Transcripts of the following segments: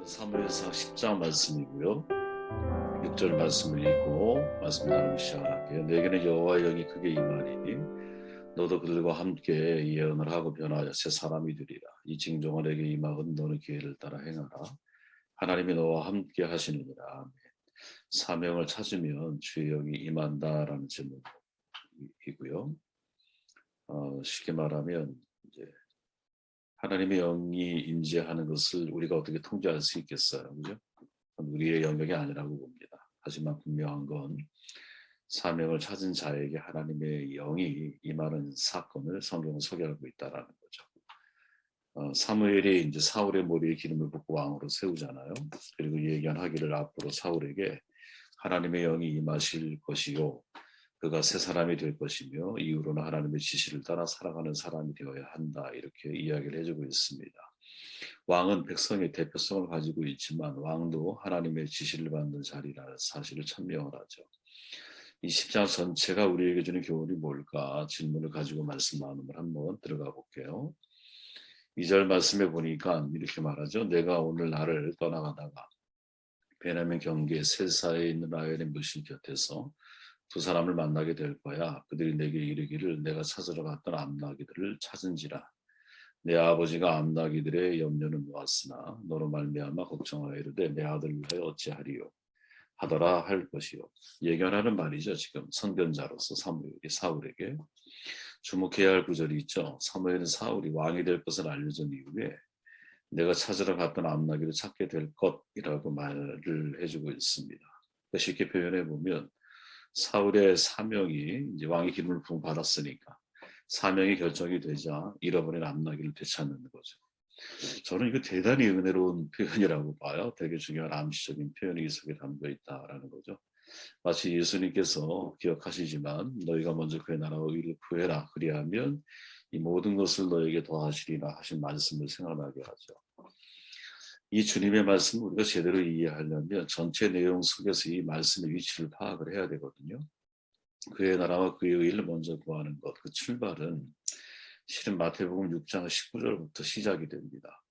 사무엘상 10장 말씀이고요. 6절 말씀을 읽고 말씀 나누기 시작할게요. 내게는 여호와의 영이 크게 임하리니 너도 그들과 함께 예언을 하고 변하여 새 사람이 되리라. 이 징조가 내게 임하거든 너는 기회를 따라 행하라. 하나님이 너와 함께 하시느니라. 아멘. 사명을 찾으면 주의 영이 임한다라는 제목이고요. 쉽게 말하면 이제 하나님의 영이 임재하는 것을 우리가 어떻게 통제할 수 있겠어요, 그죠? 우리의 영역이 아니라고 봅니다. 하지만 분명한 건 사명을 찾은 자에게 하나님의 영이 임하는 사건을 성경은 소개하고 있다라는 거죠. 사무엘이 이제 사울의 머리에 기름을 붓고 왕으로 세우잖아요. 그리고 예견하기를 앞으로 사울에게 하나님의 영이 임하실 것이요, 그가 새 사람이 될 것이며 이후로는 하나님의 지시를 따라 살아가는 사람이 되어야 한다, 이렇게 이야기를 해주고 있습니다. 왕은 백성의 대표성을 가지고 있지만 왕도 하나님의 지시를 받는 자리라는 사실을 천명을 하죠. 이 10장 전체가 우리에게 주는 교훈이 뭘까 질문을 가지고 말씀 나눔을 한번 들어가 볼게요. 2절 말씀에 보니까 이렇게 말하죠. 내가 오늘 나를 떠나가다가 베냐민 경계 셀사에 있는 라헬의 물신 곁에서 두 사람을 만나게 될 거야. 그들이 내게 이르기를 내가 찾으러 갔던 암나기들을 찾은지라. 내 아버지가 암나기들의 염려는 놓았으나 너로 말미암아 걱정하여 이르되 내 아들을 위하여 어찌하리요 하더라 할 것이요. 예견하는 말이죠. 지금 선견자로서 사무엘이 사울에게 주목해야 할 구절이 있죠. 사무엘은 사울이 왕이 될 것을 알려준 이후에 내가 찾으러 갔던 암나기를 찾게 될 것이라고 말을 해주고 있습니다. 쉽게 표현해 보면 사울의 사명이 이제 왕의 기름을 받았으니까 사명이 결정이 되자 잃어버린 암나기를 되찾는 거죠. 저는 이거 대단히 은혜로운 표현이라고 봐요. 되게 중요한 암시적인 표현이 이 속에 담겨 있다라는 거죠. 마치 예수님께서 기억하시지만 너희가 먼저 그의 나라와 의를 구해라 그리하면 이 모든 것을 너에게 더하시리라 하신 말씀을 생각나게 하죠. 이 주님의 말씀을 우리가 제대로 이해하려면 전체 내용 속에서 이 말씀의 위치를 파악을 해야 되거든요. 그의 나라와 그의 의를 먼저 구하는 것, 그 출발은 실은 마태복음 6장 19절부터 시작이 됩니다.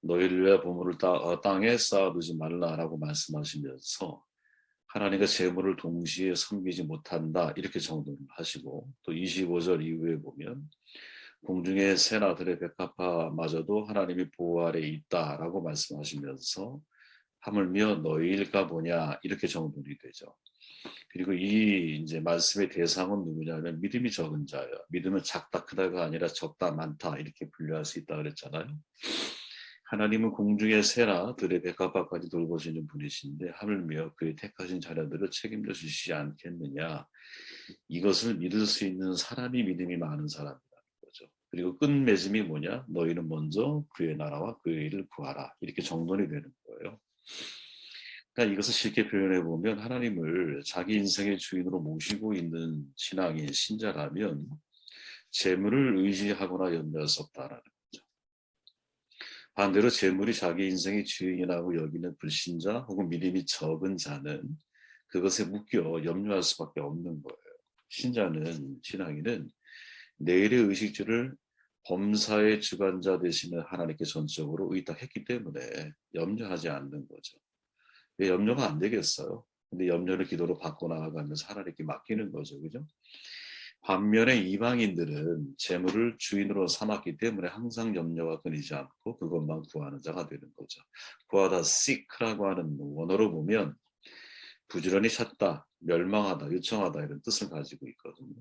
너희를 위하여 보물을 땅에 쌓아두지 말라라고 말씀하시면서 하나님과 재물을 동시에 섬기지 못한다 이렇게 정돈을 하시고, 또 25절 이후에 보면 공중의 새나들의 백합화마저도 하나님이 보호 아래 있다라고 말씀하시면서 하물며 너희일까 보냐 이렇게 정돈이 되죠. 그리고 이 이제 말씀의 대상은 누구냐면 믿음이 적은 자예요. 믿음은 작다 크다가 아니라 적다 많다 이렇게 분류할 수 있다 그랬잖아요. 하나님은 공중의 새나 들의 백합화까지 돌보시는 분이신데 하물며 그의 택하신 자녀들을 책임져 주시지 않겠느냐. 이것을 믿을 수 있는 사람이 믿음이 많은 사람이라는 거죠. 그리고 끝맺음이 뭐냐? 너희는 먼저 그의 나라와 그의 일을 구하라. 이렇게 정돈이 되는 거예요. 그러니까 이것을 쉽게 표현해 보면 하나님을 자기 인생의 주인으로 모시고 있는 신앙인 신자라면 재물을 의지하거나 염려할 수 없다라는 거죠. 반대로 재물이 자기 인생의 주인이라고 여기는 불신자 혹은 믿음이 적은 자는 그것에 묶여 염려할 수밖에 없는 거예요. 신자는 신앙인은 내일의 의식주를 범사의 주관자 되시는 하나님께 전적으로 의탁했기 때문에 염려하지 않는 거죠. 왜 염려가 안 되겠어요? 근데 염려를 기도로 바꿔나가면서 하나님께 맡기는 거죠. 그죠? 반면에 이방인들은 재물을 주인으로 삼았기 때문에 항상 염려가 끊이지 않고 그것만 구하는 자가 되는 거죠. 구하다 seek라고 하는 원어로 보면 부지런히 찾다, 멸망하다, 요청하다 이런 뜻을 가지고 있거든요.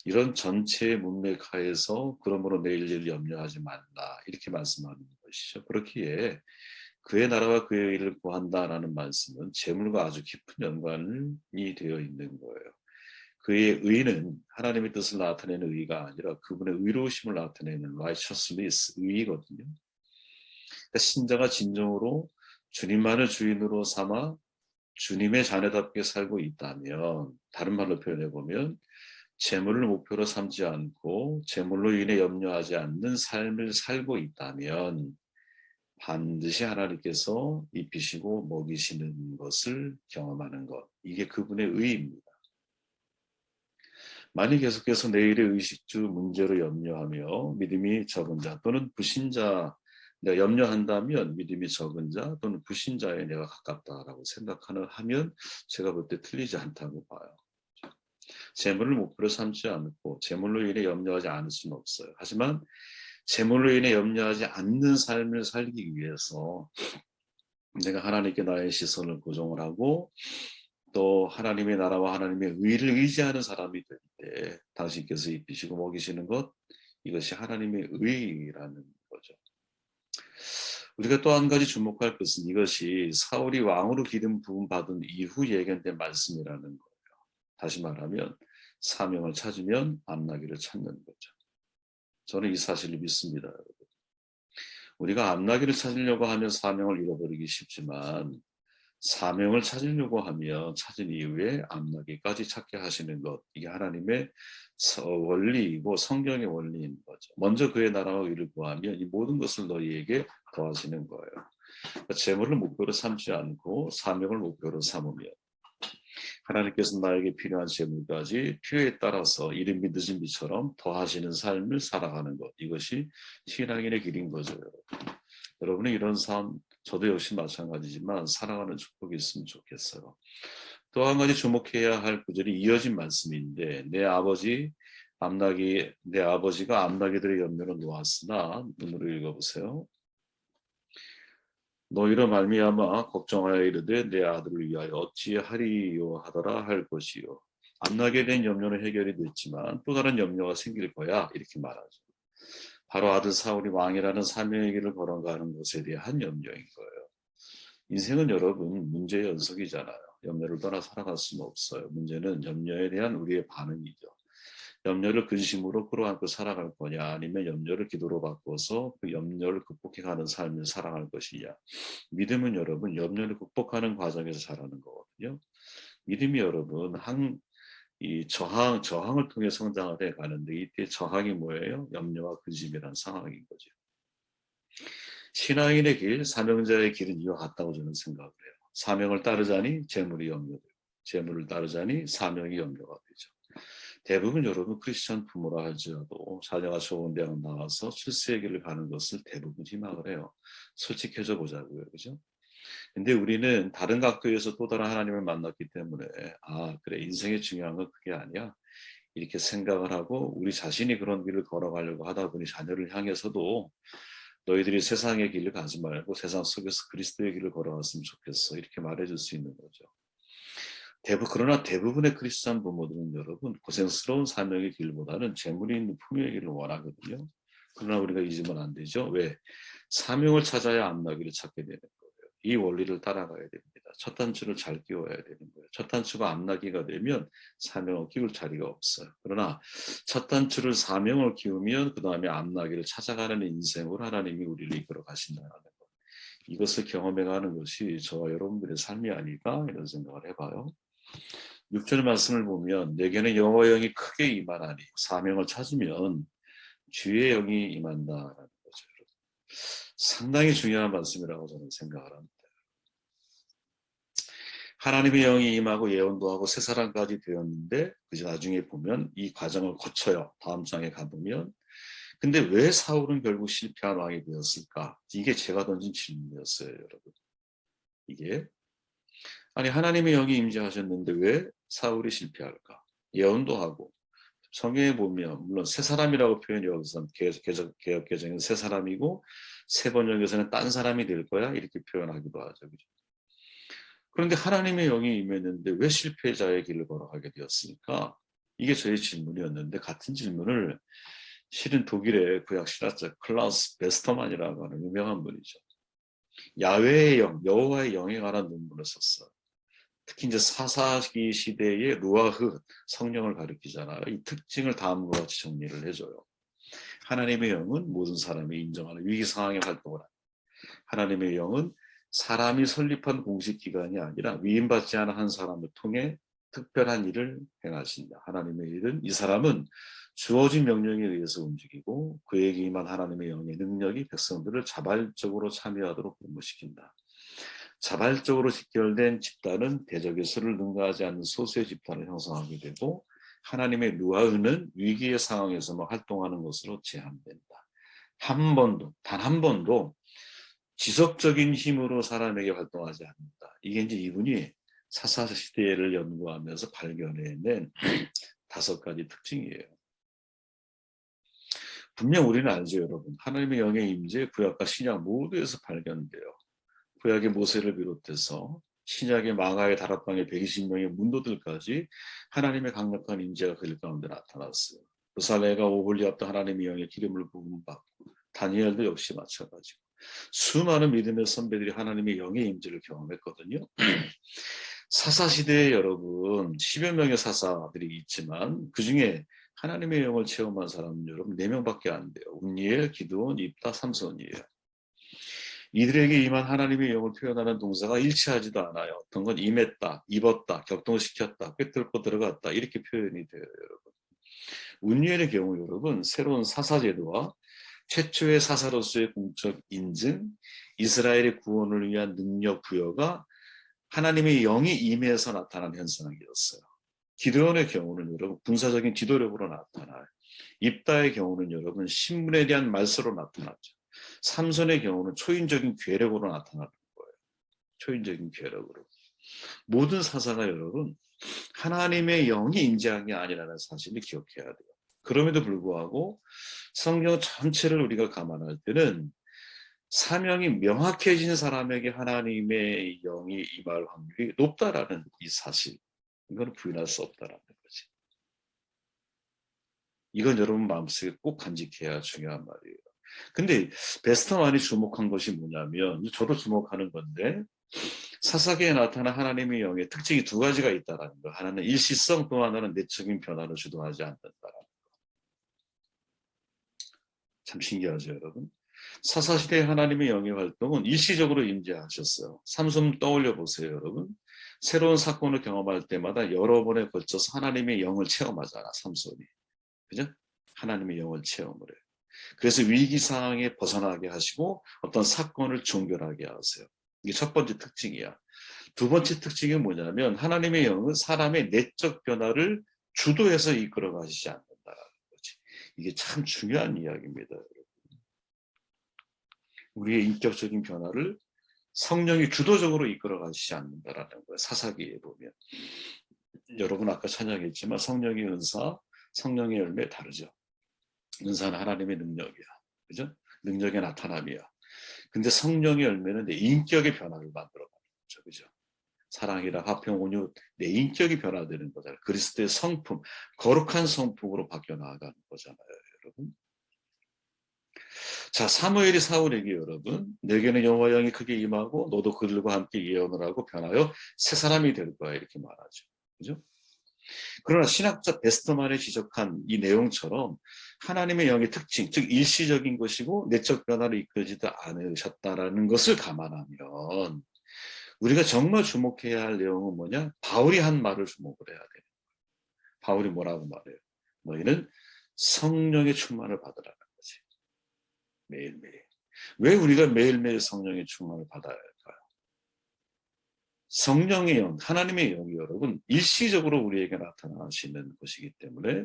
이런 전체의 문맥 하에서 그러므로 내일 일 염려하지 말라 이렇게 말씀하는 것이죠. 그렇기에 그의 나라와 그의 일을 구한다라는 말씀은 재물과 아주 깊은 연관이 되어 있는 거예요. 그의 의는 하나님의 뜻을 나타내는 의가 아니라 그분의 의로우심을 나타내는 righteousness, 의이거든요. 그러니까 신자가 진정으로 주님만을 주인으로 삼아 주님의 자녀답게 살고 있다면, 다른 말로 표현해 보면 재물을 목표로 삼지 않고 재물로 인해 염려하지 않는 삶을 살고 있다면 반드시 하나님께서 입히시고 먹이시는 것을 경험하는 것, 이게 그분의 의입니다. 만약 계속해서 내일의 의식주 문제로 염려하며 믿음이 적은 자 또는 불신자 내가 염려한다면 믿음이 적은 자 또는 불신자에 내가 가깝다라고 하면 제가 볼 때 틀리지 않다고 봐요. 재물을 목표로 삼지 않고 재물로 인해 염려하지 않을 수는 없어요. 하지만 재물로 인해 염려하지 않는 삶을 살기 위해서 내가 하나님께 나의 시선을 고정을 하고 또 하나님의 나라와 하나님의 의를 의지하는 사람이 될 때 당신께서 입히시고 먹이시는 것, 이것이 하나님의 의라는 거죠. 우리가 또 한 가지 주목할 것은 이것이 사울이 왕으로 기름 부음 받은 이후 예견된 말씀이라는 거예요. 다시 말하면 사명을 찾으면 암나기를 찾는 거죠. 저는 이 사실을 믿습니다. 여러분. 우리가 암나기를 찾으려고 하면 사명을 잃어버리기 쉽지만 사명을 찾으려고 하면 찾은 이후에 암나기까지 찾게 하시는 것, 이게 하나님의 원리이고 성경의 원리인 거죠. 먼저 그의 나라와 의를 구하면 이 모든 것을 너희에게 더하시는 거예요. 그러니까 재물을 목표로 삼지 않고 사명을 목표로 삼으면 하나님께서 나에게 필요한 재물까지 필요에 따라서 이름이 늦은 비처럼 더하시는 삶을 살아가는 것, 이것이 신앙인의 길인 거죠. 여러분의 이런 삶, 저도 역시 마찬가지지만 살아가는 축복이 있으면 좋겠어요. 또 한 가지 주목해야 할 구절이 이어진 말씀인데 내 아버지가 암나기들의 염려를 놓았으나, 눈으로 읽어보세요. 너희로 말미암아 걱정하여 이르되 내 아들을 위하여 어찌하리요 하더라 할 것이요. 암나기에 대한 염려는 해결이 됐지만 또 다른 염려가 생길 거야, 이렇게 말하죠. 바로 아들 사울이 왕이라는 사명의 길을 걸어가는 것에 대한 염려인 거예요. 인생은 여러분 문제의 연속이잖아요. 염려를 떠나 살아갈 수는 없어요. 문제는 염려에 대한 우리의 반응이죠. 염려를 근심으로 끌어안고 살아갈 거냐, 아니면 염려를 기도로 바꿔서 그 염려를 극복해가는 삶을 살아갈 것이냐. 믿음은 여러분 염려를 극복하는 과정에서 자라는 거거든요. 믿음이 여러분 이 저항을 통해 성장을 해 가는데, 이때 저항이 뭐예요? 염려와 근심이라는 상황인 거죠. 신앙인의 길, 사명자의 길은 이와 같다고 저는 생각을 해요. 사명을 따르자니 재물이 염려되고, 재물을 따르자니 사명이 염려가 되죠. 대부분 여러분 크리스천 부모라 할지라도 자녀가 좋은 대학 나와서 출세의 길을 가는 것을 대부분 희망을 해요. 솔직해져 보자고요. 그죠? 근데 우리는 다른 각도에서 또 다른 하나님을 만났기 때문에 그래, 인생의 중요한 건 그게 아니야, 이렇게 생각을 하고 우리 자신이 그런 길을 걸어가려고 하다 보니 자녀를 향해서도 너희들이 세상의 길을 가지 말고 세상 속에서 그리스도의 길을 걸어갔으면 좋겠어, 이렇게 말해줄 수 있는 거죠. 그러나 대부분의 크리스찬 부모들은 여러분 고생스러운 사명의 길보다는 재물이 있는 풍요의 길을 원하거든요. 그러나 우리가 잊으면 안 되죠. 왜? 사명을 찾아야 암나기를 찾게 되는 거예요. 이 원리를 따라가야 됩니다. 첫 단추를 잘 끼워야 되는 거예요. 첫 단추가 암나기가 되면 사명을 끼울 자리가 없어요. 그러나 첫 단추를 사명을 끼우면 그 다음에 암나기를 찾아가는 인생으로 하나님이 우리를 이끌어 가신다는 것. 이것을 경험해가는 것이 저와 여러분들의 삶이 아닐까, 이런 생각을 해봐요. 6절 말씀을 보면 내게는 여호와의 영이 크게 임하나니, 사명을 찾으면 주의 영이 임한다라는 거죠. 상당히 중요한 말씀이라고 저는 생각을 합니다. 하나님의 영이 임하고 예언도 하고 새 사람까지 되었는데 그저 나중에 보면 이 과정을 거쳐요. 다음 장에 가보면 근데 왜 사울은 결국 실패한 왕이 되었을까? 이게 제가 던진 질문이었어요, 여러분. 이게 아니 하나님의 영이 임재하셨는데 왜 사울이 실패할까? 예언도 하고 성경에 보면 물론 새 사람이라고 표현이 여기서 개혁 개정은 새 사람이고 새 번역에서는 딴 사람이 될 거야, 이렇게 표현하기도 하죠. 그죠? 그런데 하나님의 영이 임했는데 왜 실패자의 길을 걸어가게 되었습니까? 이게 저의 질문이었는데 같은 질문을 실은 독일의 구약 신학자 클라우스 베스터만이라고 하는 유명한 분이죠. 야훼의 영, 여호와의 영에 관한 논문을 썼어요. 특히 이제 사사기 시대의 루아흐, 성령을 가리키잖아요. 이 특징을 다음과 같이 정리를 해줘요. 하나님의 영은 모든 사람이 인정하는 위기 상황에 활동을 합니다. 하나님의 영은 사람이 설립한 공식 기관이 아니라 위임받지 않은 한 사람을 통해 특별한 일을 행하신다. 하나님의 일은 이 사람은 주어진 명령에 의해서 움직이고 그에게 임한 하나님의 영의 능력이 백성들을 자발적으로 참여하도록 공부시킨다. 자발적으로 직결된 집단은 대적의 수를 능가하지 않는 소수의 집단을 형성하게 되고 하나님의 루아흐는 위기의 상황에서만 활동하는 것으로 제한된다. 단 한 번도 지속적인 힘으로 사람에게 활동하지 않는다. 이게 이제 이분이 사사시대를 연구하면서 발견해낸 5가지 특징이에요. 분명 우리는 알죠, 여러분. 하나님의 영의 임재, 구약과 신약 모두에서 발견돼요. 구약의 모세를 비롯해서 신약의 마가의 다락방의 120명의 문도들까지 하나님의 강력한 임재가 그들 가운데 나타났어요. 부살레가 오홀리압도 하나님의 영의 기름을 부음받고, 다니엘도 역시 마찬가지고, 수많은 믿음의 선배들이 하나님의 영의 임재를 경험했거든요. 사사시대에 여러분 10여 명의 사사들이 있지만 그 중에 하나님의 영을 체험한 사람은 여러분 4명밖에 안 돼요. 운니엘, 기드온, 입다, 삼손이에요. 이들에게 임한 하나님의 영을 표현하는 동사가 일치하지도 않아요. 어떤 건 임했다, 입었다, 격동시켰다, 꿰뚫고 들어갔다 이렇게 표현이 돼요. 여러분. 운니엘의 경우 여러분 새로운 사사제도와 최초의 사사로서의 공적 인증, 이스라엘의 구원을 위한 능력 부여가 하나님의 영이 임해서 나타난 현상이었어요. 기드온의 경우는 여러분 군사적인 지도력으로 나타나요. 입다의 경우는 여러분 신분에 대한 말소로 나타났죠. 삼손의 경우는 초인적인 괴력으로 나타나는 거예요. 초인적인 괴력으로. 모든 사사가 여러분 하나님의 영이 임재한 게 아니라는 사실을 기억해야 돼요. 그럼에도 불구하고 성경 전체를 우리가 감안할 때는 사명이 명확해진 사람에게 하나님의 영이 임할 확률이 높다라는 이 사실, 이건 부인할 수 없다라는 거지. 이건 여러분 마음속에 꼭 간직해야 중요한 말이에요. 근데 베스터만이 주목한 것이 뭐냐면, 저도 주목하는 건데, 사사기에 나타난 하나님의 영의 특징이 2가지가 있다라는 거. 하나는 일시성, 또 하나는 내적인 변화를 주도하지 않는다라는 거. 참 신기하죠, 여러분? 사사시대 하나님의 영의 활동은 일시적으로 임재하셨어요. 삼손 떠올려 보세요, 여러분. 새로운 사건을 경험할 때마다 여러 번에 걸쳐서 하나님의 영을 체험하잖아, 삼손이. 그죠? 하나님의 영을 체험을 해요. 그래서 위기 상황에 벗어나게 하시고 어떤 사건을 종결하게 하세요. 이게 첫 번째 특징이야. 2번째 특징이 뭐냐면 하나님의 영은 사람의 내적 변화를 주도해서 이끌어 가시지 않는다라는 거지. 이게 참 중요한 이야기입니다. 우리의 인격적인 변화를 성령이 주도적으로 이끌어 가시지 않는다라는 거예요. 사사기에 보면. 여러분 아까 찬양했지만 성령의 은사, 성령의 열매 다르죠. 은사는 하나님의 능력이야. 그죠? 능력의 나타남이야. 근데 성령의 열매는 내 인격의 변화를 만들어 가는 거죠. 그죠? 사랑이라 화평, 온유, 내 인격이 변화되는 거잖아요. 그리스도의 성품, 거룩한 성품으로 바뀌어 나아가는 거잖아요, 여러분. 자, 사무엘이 사울에게 여러분, 내게는 여호와 영이 크게 임하고 너도 그들과 함께 예언을 하고 변하여 새 사람이 될 거야 이렇게 말하죠. 그죠? 그러나 신학자 베스터만이 지적한 이 내용처럼 하나님의 영의 특징, 즉 일시적인 것이고 내적 변화를 이끌지도 않으셨다라는 것을 감안하면 우리가 정말 주목해야 할 내용은 뭐냐? 바울이 한 말을 주목을 해야 돼요. 바울이 뭐라고 말해요? 너희는 성령의 충만을 받으라는 거지. 매일매일. 왜 우리가 매일매일 성령의 충만을 받아야 할까요? 성령의 영, 하나님의 영이 여러분 일시적으로 우리에게 나타나시는 것이기 때문에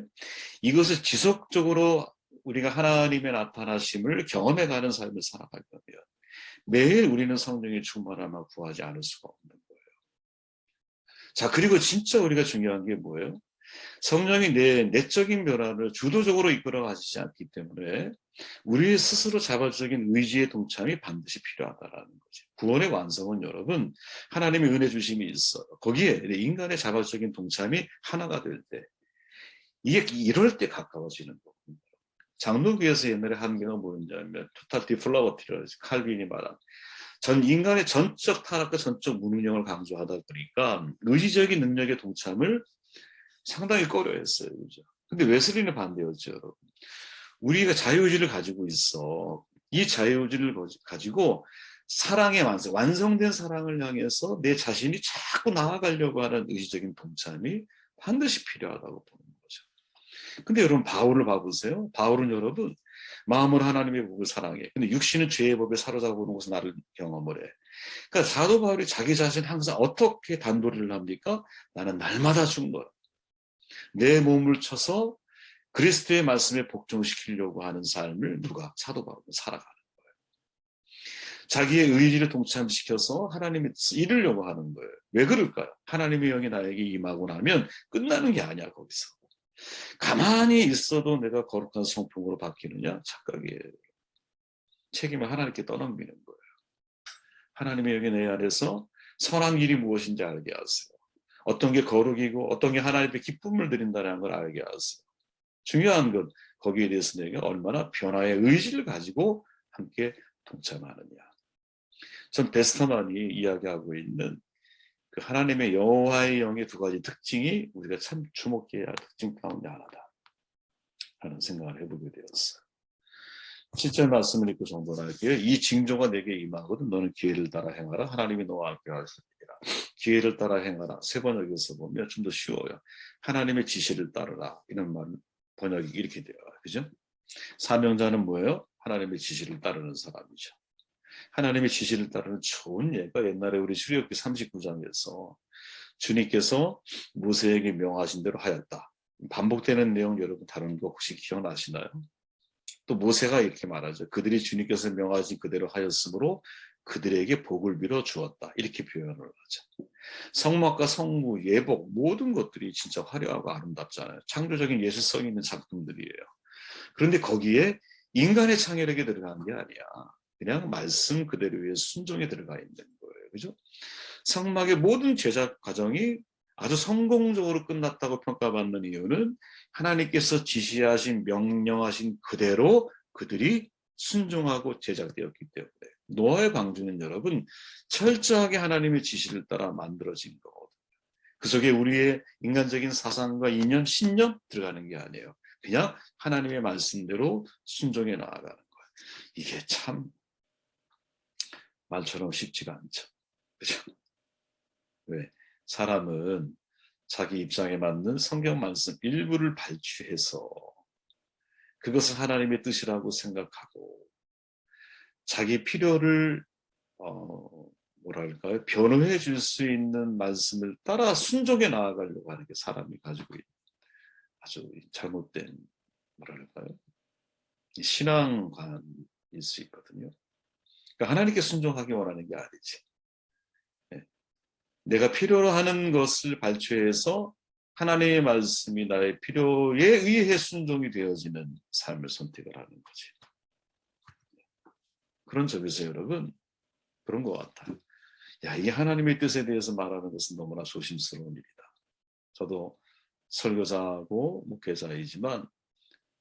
이것을 지속적으로 우리가 하나님의 나타나심을 경험해가는 삶을 살아갈 거면 매일 우리는 성령의 충만함을 구하지 않을 수가 없는 거예요. 자, 그리고 진짜 우리가 중요한 게 뭐예요? 성령이 내 내적인 변화를 주도적으로 이끌어 가시지 않기 때문에 우리 스스로 자발적인 의지의 동참이 반드시 필요하다라는 거죠. 구원의 완성은 여러분 하나님의 은혜 주심이 있어요. 거기에 인간의 자발적인 동참이 하나가 될 때 이게 이럴 때 가까워지는 거거든요. 장로교에서 옛날에 한 개가 뭐였냐면 토탈 디플라버티를 칼빈이 말한 전 인간의 전적 타락과 전적 무능력을 강조하다 보니까 의지적인 능력의 동참을 상당히 꺼려했어요. 그죠? 근데 웨슬리는 반대였죠, 여러분. 우리가 자유의지를 가지고 있어. 이 자유의지를 가지고 사랑의 완성된 사랑을 향해서 내 자신이 자꾸 나아가려고 하는 의지적인 동참이 반드시 필요하다고 보는 거죠. 근데 여러분 바울을 봐보세요. 바울은 여러분 마음으로 하나님의 법을 사랑해. 근데 육신은 죄의 법에 사로잡아오는 것을 나를 경험을 해. 그러니까 사도 바울이 자기 자신 항상 어떻게 단도리를 합니까? 나는 날마다 죽노라. 내 몸을 쳐서 그리스도의 말씀에 복종시키려고 하는 삶을 누가 사도 바울은 살아가는 거예요. 자기의 의지를 동참시켜서 하나님의 뜻을 이루려고 하는 거예요. 왜 그럴까요? 하나님의 영이 나에게 임하고 나면 끝나는 게 아니야, 거기서. 가만히 있어도 내가 거룩한 성품으로 바뀌느냐? 착각이에요. 책임을 하나님께 떠넘기는 거예요. 하나님의 영이 내 안에서 선한 일이 무엇인지 알게 하세요. 어떤 게 거룩이고 어떤 게 하나님의 기쁨을 드린다는 걸 알게 하세요. 중요한 건 거기에 대해서 내가 얼마나 변화의 의지를 가지고 함께 동참하느냐. 전 베스터만이 이야기하고 있는 그 하나님의 여호와의 영의 두 가지 특징이 우리가 참 주목해야 할 특징 가운데 하나다 하는 생각을 해보게 되었어요. 7절 말씀을 읽고 정돈할게요. 이 징조가 내게 임하거든 너는 기회를 따라 행하라. 하나님이 너와 함께 하시리라. 기회를 따라 행하라. 세 번역에서 보면 좀 더 쉬워요. 하나님의 지시를 따르라. 이런 말 번역이 이렇게 돼요. 그죠? 사명자는 뭐예요? 하나님의 지시를 따르는 사람이죠. 하나님의 지시를 따르는 좋은 예가 옛날에 우리 출애굽기 39장에서 주님께서 모세에게 명하신 대로 하였다. 반복되는 내용 여러분 다른 거 혹시 기억나시나요? 또 모세가 이렇게 말하죠. 그들이 주님께서 명하신 그대로 하였으므로 그들에게 복을 빌어 주었다. 이렇게 표현을 하죠. 성막과 성무, 예복 모든 것들이 진짜 화려하고 아름답잖아요. 창조적인 예술성 있는 작품들이에요. 그런데 거기에 인간의 창의력이 들어간 게 아니야. 그냥 말씀 그대로의 순종에 들어가 있는 거예요. 그죠? 성막의 모든 제작 과정이 아주 성공적으로 끝났다고 평가받는 이유는 하나님께서 지시하신 명령하신 그대로 그들이 순종하고 제작되었기 때문에 노아의 방주는 여러분 철저하게 하나님의 지시를 따라 만들어진 거거든요. 그 속에 우리의 인간적인 사상과 이념, 신념 들어가는 게 아니에요. 그냥 하나님의 말씀대로 순종해 나아가는 거예요. 이게 참 말처럼 쉽지가 않죠. 그죠? 왜? 사람은 자기 입장에 맞는 성경 말씀 일부를 발췌해서 그것을 하나님의 뜻이라고 생각하고 자기 필요를 뭐랄까요? 변호해 줄 수 있는 말씀을 따라 순종해 나아가려고 하는 게 사람이 가지고 있는 아주 잘못된 뭐랄까요? 신앙관일 수 있거든요. 그러니까 하나님께 순종하기 원하는 게 아니지. 내가 필요로 하는 것을 발췌해서 하나님의 말씀이 나의 필요에 의해 순종이 되어지는 삶을 선택을 하는 거지. 그런 점에서 여러분 그런 것 같아요. 야, 이게 하나님의 뜻에 대해서 말하는 것은 너무나 조심스러운 일이다. 저도 설교자하고 목회자이지만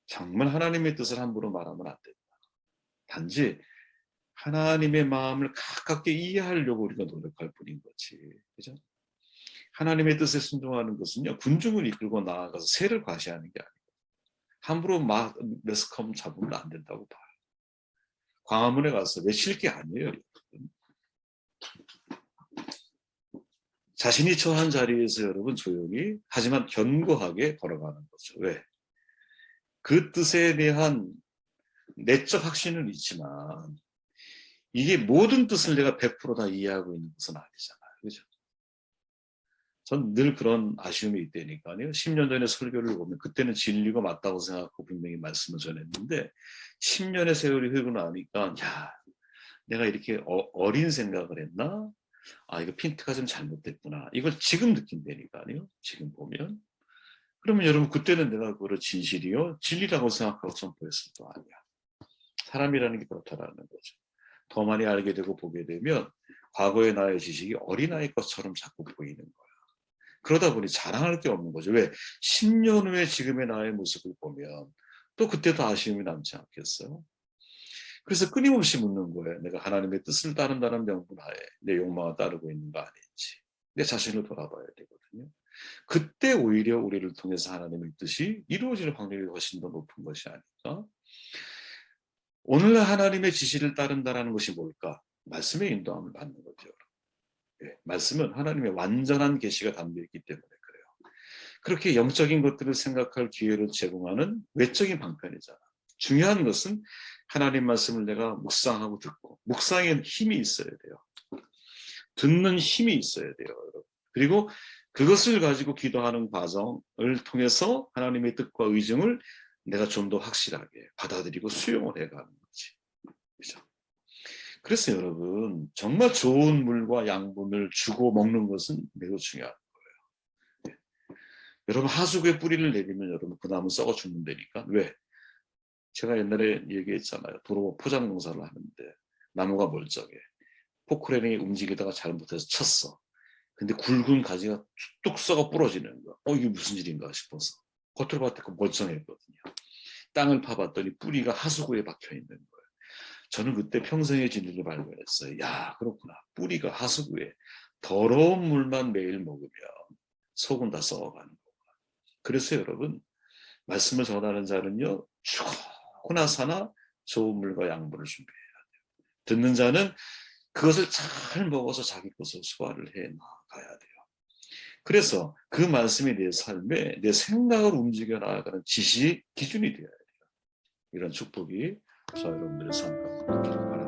정말 하나님의 뜻을 함부로 말하면 안 된다. 단지 하나님의 마음을 가깝게 이해하려고 우리가 노력할 뿐인 거지. 그죠? 하나님의 뜻에 순종하는 것은요, 군중을 이끌고 나아가서 세를 과시하는 게 아니고 함부로 막 매스컴 잡으면 안 된다고 봐요. 광화문에 가서 외칠 게 아니에요. 자신이 처한 자리에서 여러분 조용히 하지만 견고하게 걸어가는 거죠. 왜? 그 뜻에 대한 내적 확신은 있지만 이게 모든 뜻을 내가 100% 다 이해하고 있는 것은 아니잖아요. 그죠? 전 늘 그런 아쉬움이 있다니까요. 10년 전에 설교를 보면 그때는 진리가 맞다고 생각하고 분명히 말씀을 전했는데 10년의 세월이 흐르고 나니까 야, 내가 이렇게 어린 생각을 했나? 아, 이거 핀트가 좀 잘못됐구나. 이걸 지금 느낀다니까요. 지금 보면. 그러면 여러분 그때는 내가 그거를 진실이요? 진리라고 생각하고 선포했을 거 아니야. 사람이라는 게 그렇다라는 거죠. 더 많이 알게 되고 보게 되면 과거의 나의 지식이 어린아이 것처럼 자꾸 보이는 거야. 그러다 보니 자랑할 게 없는 거죠. 왜? 10년 후에 지금의 나의 모습을 보면 또 그때도 아쉬움이 남지 않겠어요? 그래서 끊임없이 묻는 거예요. 내가 하나님의 뜻을 따른다는 명분하에 내 욕망을 따르고 있는 거 아닌지. 내 자신을 돌아봐야 되거든요. 그때 오히려 우리를 통해서 하나님의 뜻이 이루어지는 확률이 훨씬 더 높은 것이 아닐까? 오늘 하나님의 지시를 따른다는 것이 뭘까? 말씀의 인도함을 받는 거죠. 예, 말씀은 하나님의 완전한 계시가 담겨있기 때문에 그래요. 그렇게 영적인 것들을 생각할 기회를 제공하는 외적인 방편이잖아. 중요한 것은 하나님 말씀을 내가 묵상하고 듣고 묵상에 힘이 있어야 돼요. 듣는 힘이 있어야 돼요. 여러분. 그리고 그것을 가지고 기도하는 과정을 통해서 하나님의 뜻과 의중을 내가 좀 더 확실하게 받아들이고 수용을 해가는 거지. 그렇죠? 그래서 여러분 정말 좋은 물과 양분을 주고 먹는 것은 매우 중요한 거예요. 예. 여러분 하수구에 뿌리를 내리면 여러분 그 나무 썩어 죽는다니까. 왜? 제가 옛날에 얘기했잖아요. 도로 포장 농사를 하는데 나무가 멀쩡해. 포크레인이 움직이다가 잘못해서 쳤어. 근데 굵은 가지가 뚝 썩어 부러지는 거야. 이게 무슨 일인가 싶어서. 겉으로 봤을 때 멀쩡했거든요. 땅을 파봤더니 뿌리가 하수구에 박혀 있는 거예요. 저는 그때 평생의 진리를 발견했어요. 야, 그렇구나. 뿌리가 하수구에 더러운 물만 매일 먹으면 속은 다 썩어가는 거구나. 그래서 여러분, 말씀을 전하는 자는요, 죽거나 사나 좋은 물과 양분을 준비해야 돼요. 듣는 자는 그것을 잘 먹어서 자기 것을 소화를 해 나가야 돼요. 그래서 그 말씀이 내 삶에 내 생각을 움직여 나가는 지시 기준이 되어야 돼요. 이런 축복이 저 여러분들의 삶 가운데 있기를 바랍니다.